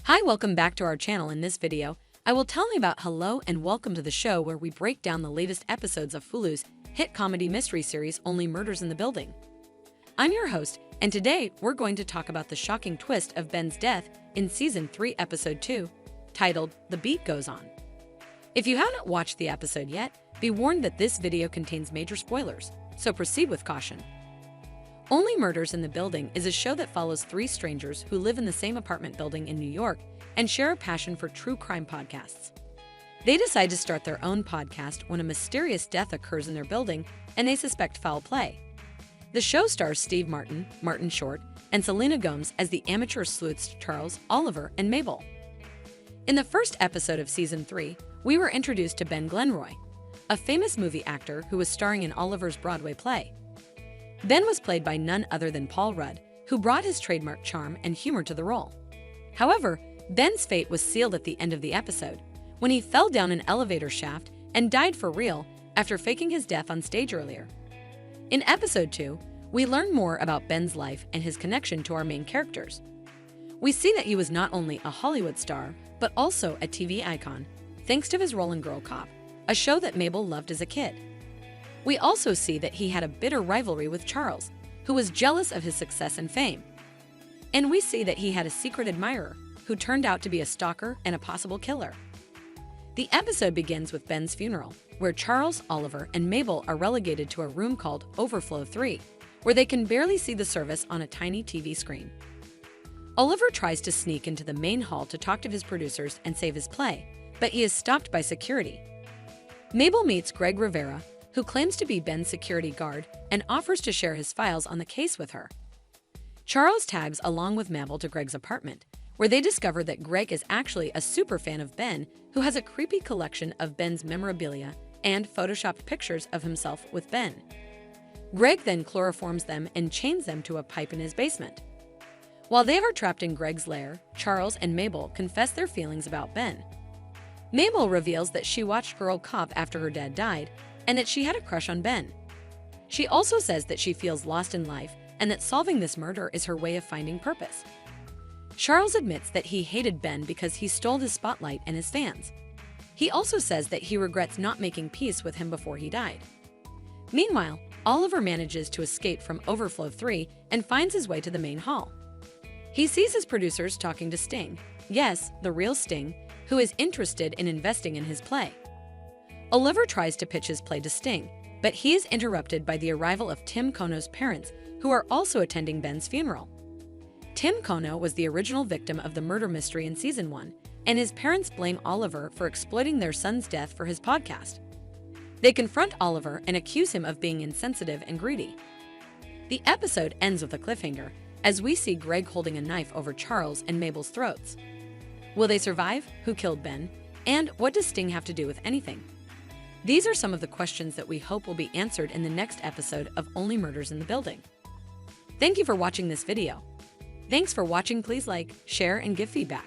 Hi, welcome back to our channel. In this video, I will tell you about Hello and Welcome to the Show, where we break down the latest episodes of Hulu's hit comedy mystery series Only Murders in the Building. I'm your host, and today we're going to talk about the shocking twist of Ben's death in Season 3, Episode 2, titled The Beat Goes On. If you haven't watched the episode yet, be warned that this video contains major spoilers, so proceed with caution. Only Murders in the Building is a show that follows three strangers who live in the same apartment building in New York and share a passion for true crime podcasts. They decide to start their own podcast when a mysterious death occurs in their building and they suspect foul play. The show stars Steve Martin, Martin Short, and Selena Gomez as the amateur sleuths Charles, Oliver, and Mabel. In the first episode of Season 3, we were introduced to Ben Glenroy, a famous movie actor who was starring in Oliver's Broadway play. Ben was played by none other than Paul Rudd, who brought his trademark charm and humor to the role. However, Ben's fate was sealed at the end of the episode, when he fell down an elevator shaft and died for real after faking his death on stage earlier. In Episode 2, we learn more about Ben's life and his connection to our main characters. We see that he was not only a Hollywood star, but also a TV icon, thanks to his role in Girl Cop, a show that Mabel loved as a kid. We also see that he had a bitter rivalry with Charles, who was jealous of his success and fame. And we see that he had a secret admirer, who turned out to be a stalker and a possible killer. The episode begins with Ben's funeral, where Charles, Oliver, and Mabel are relegated to a room called Overflow 3, where they can barely see the service on a tiny TV screen. Oliver tries to sneak into the main hall to talk to his producers and save his play, but he is stopped by security. Mabel meets Greg Rivera, who claims to be Ben's security guard and offers to share his files on the case with her. Charles tags along with Mabel to Greg's apartment, where they discover that Greg is actually a super fan of Ben, who has a creepy collection of Ben's memorabilia and photoshopped pictures of himself with Ben. Greg then chloroforms them and chains them to a pipe in his basement. While they are trapped in Greg's lair, Charles and Mabel confess their feelings about Ben. Mabel reveals that she watched Girl Cop after her dad died, and that she had a crush on Ben. She also says that she feels lost in life and that solving this murder is her way of finding purpose. Charles admits that he hated Ben because he stole his spotlight and his fans. He also says that he regrets not making peace with him before he died. Meanwhile, Oliver manages to escape from Overflow 3 and finds his way to the main hall. He sees his producers talking to Sting, yes, the real Sting, who is interested in investing in his play. Oliver tries to pitch his play to Sting, but he is interrupted by the arrival of Tim Kono's parents, who are also attending Ben's funeral. Tim Kono was the original victim of the murder mystery in Season 1, and his parents blame Oliver for exploiting their son's death for his podcast. They confront Oliver and accuse him of being insensitive and greedy. The episode ends with a cliffhanger, as we see Greg holding a knife over Charles and Mabel's throats. Will they survive? Who killed Ben? And what does Sting have to do with anything? These are some of the questions that we hope will be answered in the next episode of Only Murders in the Building. Thank you for watching this video. Thanks for watching. Please like, share, and give feedback.